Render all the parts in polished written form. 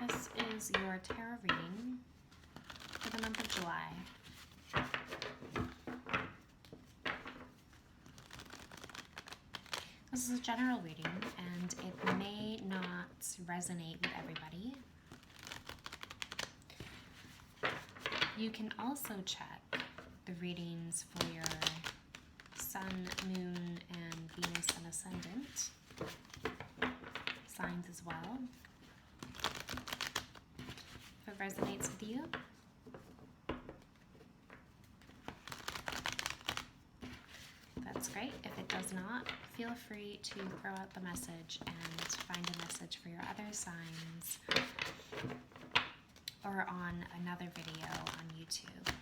This is your tarot reading for the month of July. This is a general reading, and it may not resonate with everybody. You can also check the readings for your Sun, Moon, and Venus and Ascendant signs as well. If it resonates with you, that's great. If it does not, feel free to throw out the message and find a message for your other signs or on another video on YouTube.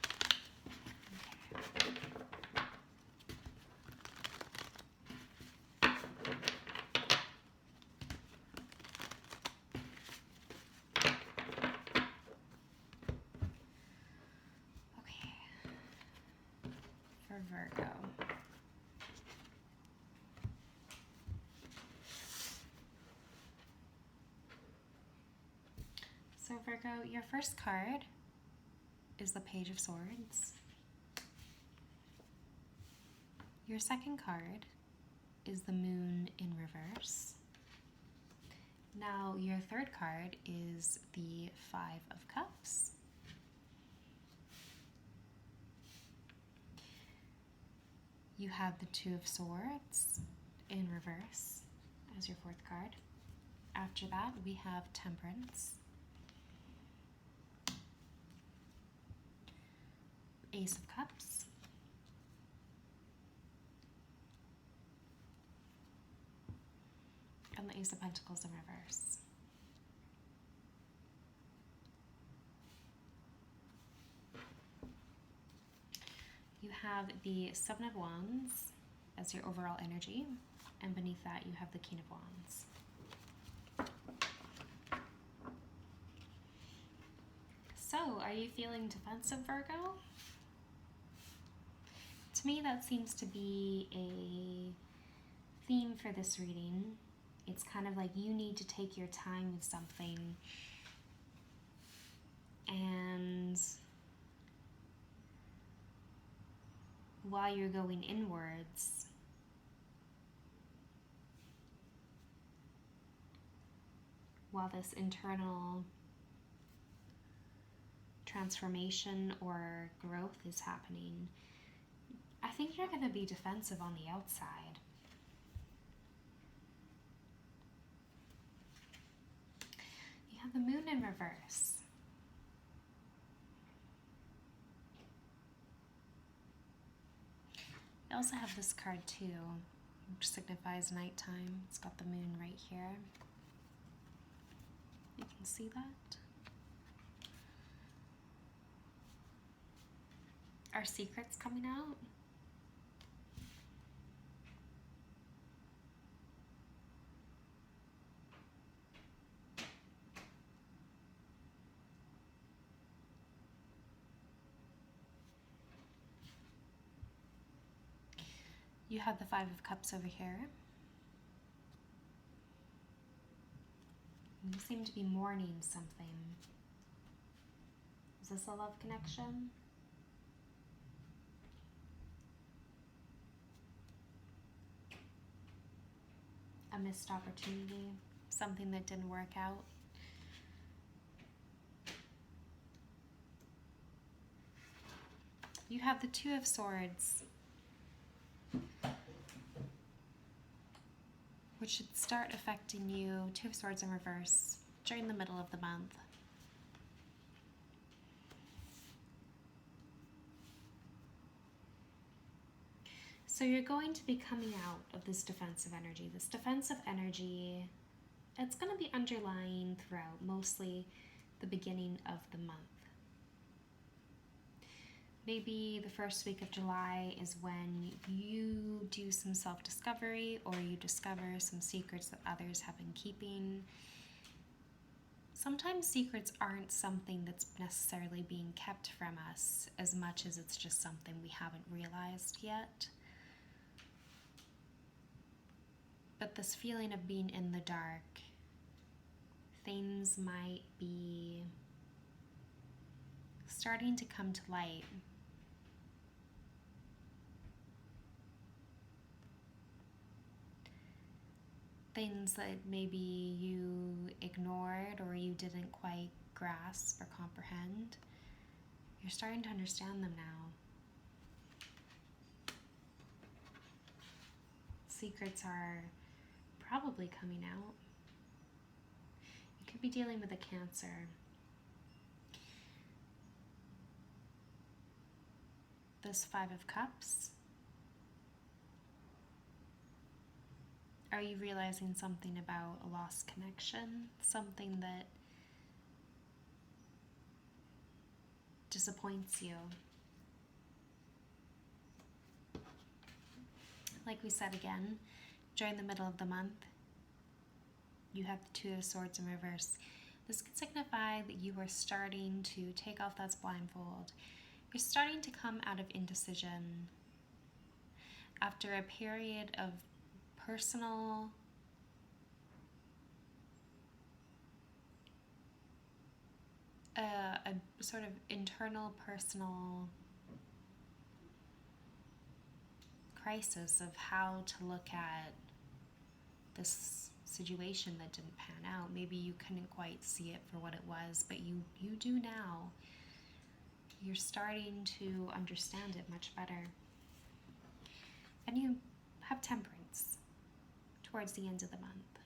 Okay. Okay. For Virgo. So Virgo, your first card is the Page of Swords. Your second card is the Moon in reverse. Now your third card is the Five of Cups. You have the Two of Swords in reverse as your fourth card. After that, we have Temperance, Ace of Cups, and the Ace of Pentacles in reverse. You have the Seven of Wands as your overall energy, and beneath that you have the King of Wands. So, are you feeling defensive, Virgo? To me, that seems to be a theme for this reading. It's kind of like you need to take your time with something, and while you're going inwards, while this internal transformation or growth is happening, I think you're going to be defensive on the outside. You have the Moon in reverse. I also have this card too, which signifies nighttime. It's got the moon right here. You can see that. Are secrets coming out? You have the Five of Cups over here. You seem to be mourning something. Is this a love connection? A missed opportunity? Something that didn't work out? You have the Two of Swords, which should start affecting you, Two of Swords in reverse, during the middle of the month. So you're going to be coming out of this defensive energy. This defensive energy, it's going to be underlying throughout, mostly the beginning of the month. Maybe the first week of July is when you do some self-discovery, or you discover some secrets that others have been keeping. Sometimes secrets aren't something that's necessarily being kept from us as much as it's just something we haven't realized yet. But this feeling of being in the dark, things might be starting to come to light. Things that maybe you ignored or you didn't quite grasp or comprehend, you're starting to understand them now. Secrets are probably coming out. You could be dealing with a Cancer. This Five of Cups. Are you realizing something about a lost connection? Something that disappoints you? Like we said again, during the middle of the month, you have the Two of Swords in reverse. This could signify that you are starting to take off that blindfold. You're starting to come out of indecision after a period of personal a sort of internal personal crisis of how to look at this situation that didn't pan out. Maybe you couldn't quite see it for what it was, but you do now. You're starting to understand it much better. And you have Temperance towards the end of the month.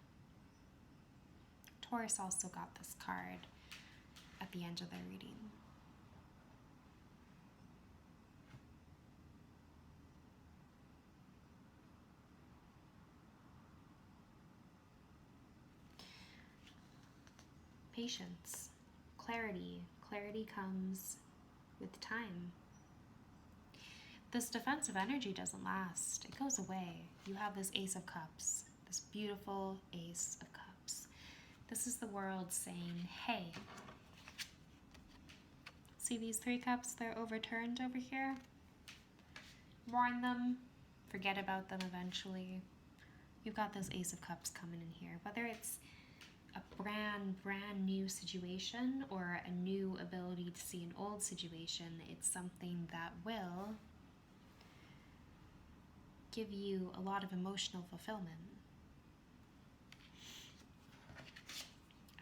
Taurus also got this card at the end of their reading. Patience, clarity. Clarity comes with time. This defensive energy doesn't last. It goes away. You have this Ace of Cups, this beautiful Ace of Cups. This is the world saying, hey, see these 3 cups? They're overturned over here. Mourn them. Forget about them eventually. You've got this Ace of Cups coming in here. Whether it's a brand new situation or a new ability to see an old situation, it's something that will give you a lot of emotional fulfillment.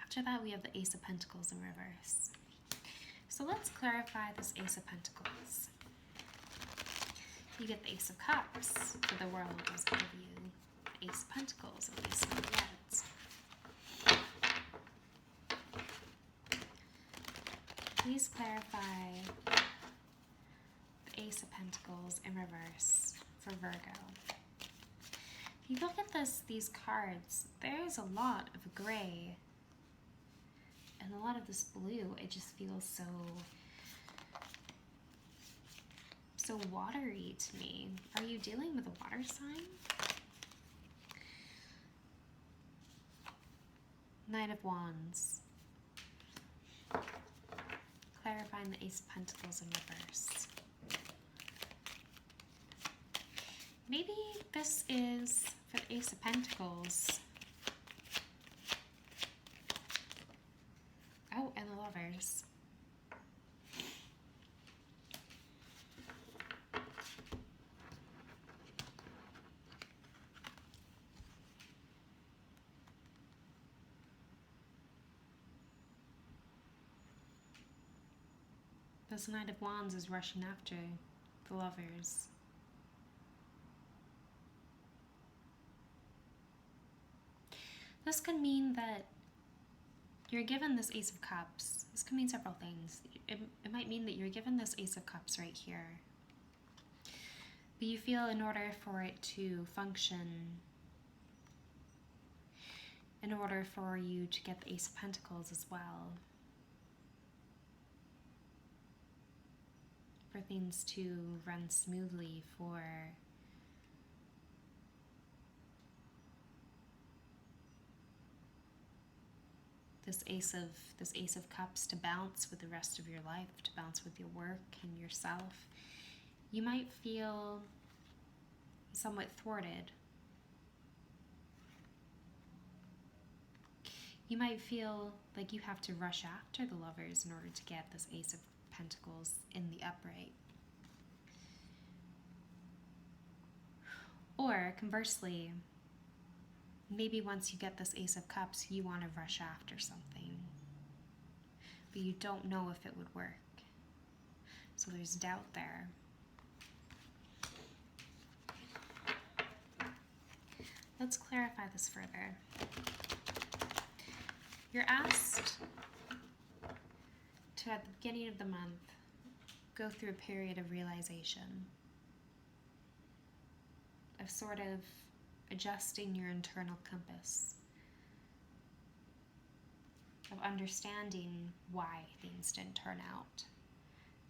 After that, we have the Ace of Pentacles in reverse. So let's clarify this Ace of Pentacles. You get the Ace of Cups, for the world doesn't give you the Ace of Pentacles, at least not yet. Please clarify the Ace of Pentacles in reverse for Virgo. If you look at these cards, there's a lot of gray and a lot of this blue. It just feels so watery to me. Are you dealing with a water sign? Knight of Wands. Clarifying the Ace of Pentacles in reverse. Maybe this is for the Ace of Pentacles. Oh, and the Lovers. This Knight of Wands is rushing after the Lovers. This could mean that you're given this Ace of Cups. This could mean several things. It might mean that you're given this Ace of Cups right here. But you feel in order for it to function, in order for you to get the Ace of Pentacles as well, for things to run smoothly, for this Ace of Cups to bounce with the rest of your life, to bounce with your work and yourself, you might feel somewhat thwarted. You might feel like you have to rush after the Lovers in order to get this Ace of Pentacles in the upright. Or conversely, maybe once you get this Ace of Cups, you want to rush after something, but you don't know if it would work. So there's doubt there. Let's clarify this further. You're asked to, at the beginning of the month, go through a period of realization, of sort of adjusting your internal compass, of understanding why things didn't turn out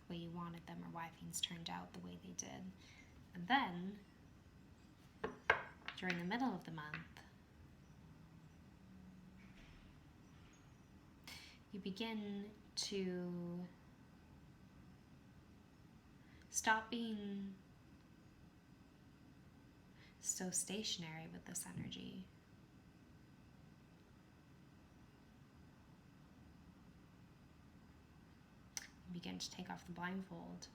the way you wanted them, or why things turned out the way they did. And then, during the middle of the month, you begin to stop being so stationary with this energy. You begin to take off the blindfold.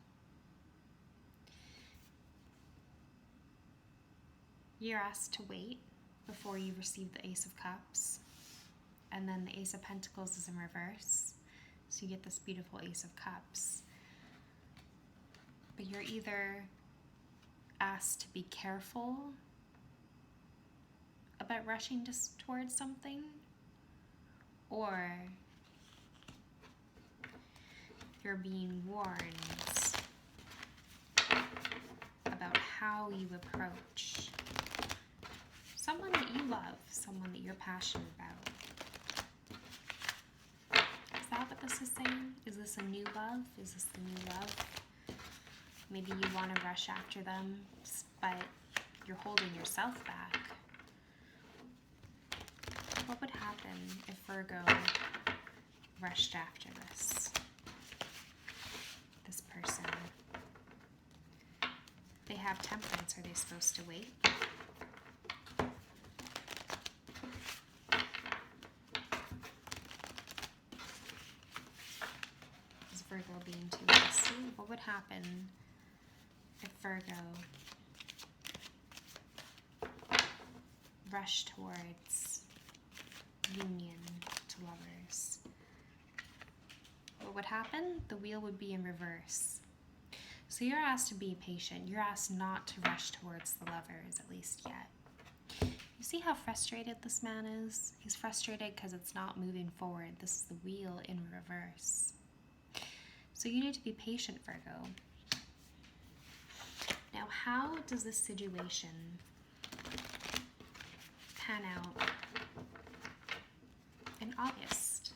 You're asked to wait before you receive the Ace of Cups, and then the Ace of Pentacles is in reverse, so you get this beautiful Ace of Cups. But you're either asked to be careful about rushing towards something, or you're being warned about how you approach someone that you love, someone that you're passionate about. Is that what this is saying? Is this a new love? Is this the new love? Maybe you want to rush after them, but you're holding yourself back. What would happen if Virgo rushed after this person? They have Temperance. Are they supposed to wait? Is Virgo being too hasty? What would happen if Virgo rushed towards union to Lovers? What would happen? The wheel would be in reverse. So you're asked to be patient. You're asked not to rush towards the Lovers, at least yet. You see how frustrated this man is? He's frustrated because it's not moving forward. This is the wheel in reverse. So you need to be patient, Virgo. Now, how does this situation pan out in August?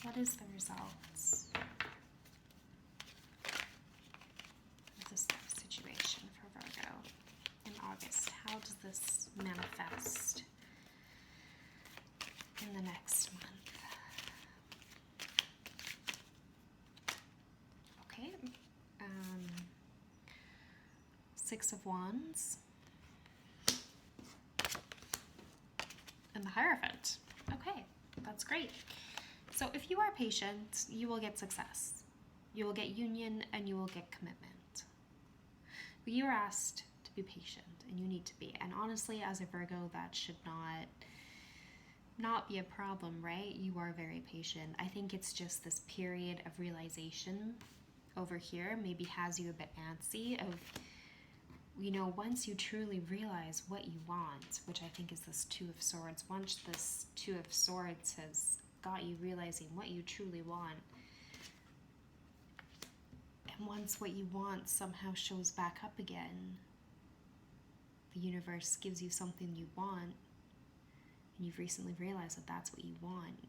What is the results of this situation for Virgo in August? How does this manifest in the next month? Okay. Six of Wands and the Hierophant. Okay, that's great. So if you are patient, you will get success. You will get union and you will get commitment. But you are asked to be patient, and you need to be. And honestly, as a Virgo, that should not be a problem, right? You are very patient. I think it's just this period of realization over here maybe has you a bit antsy of, once you truly realize what you want, which I think is this Two of Swords, once this Two of Swords has got you realizing what you truly want, and once what you want somehow shows back up again, the universe gives you something you want, and you've recently realized that that's what you want,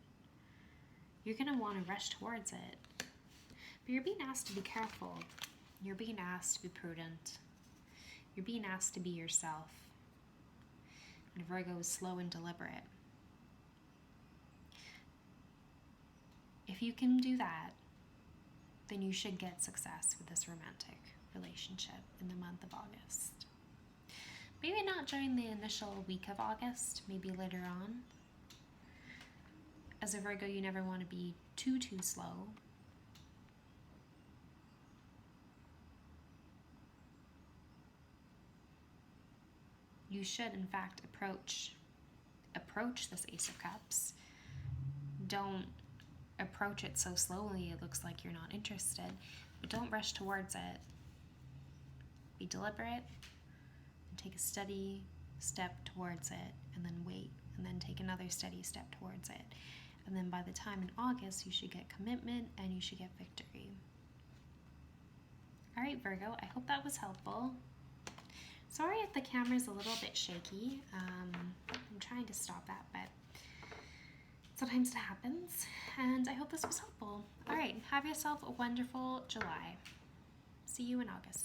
you're going to want to rush towards it. But you're being asked to be careful. You're being asked to be prudent. You're being asked to be yourself. And Virgo is slow and deliberate. If you can do that, then you should get success with this romantic relationship in the month of August. Maybe not during the initial week of August, maybe later on. As a Virgo, you never want to be too slow. You should, in fact, approach this Ace of Cups. Don't approach it so slowly it looks like you're not interested, but don't rush towards it. Be deliberate and take a steady step towards it, and then wait, and then take another steady step towards it. And then by the time in August, you should get commitment and you should get victory. All right, Virgo, I hope that was helpful. Sorry if the camera's a little bit shaky. I'm trying to stop that, but sometimes it happens. And I hope this was helpful. All right, have yourself a wonderful July. See you in August.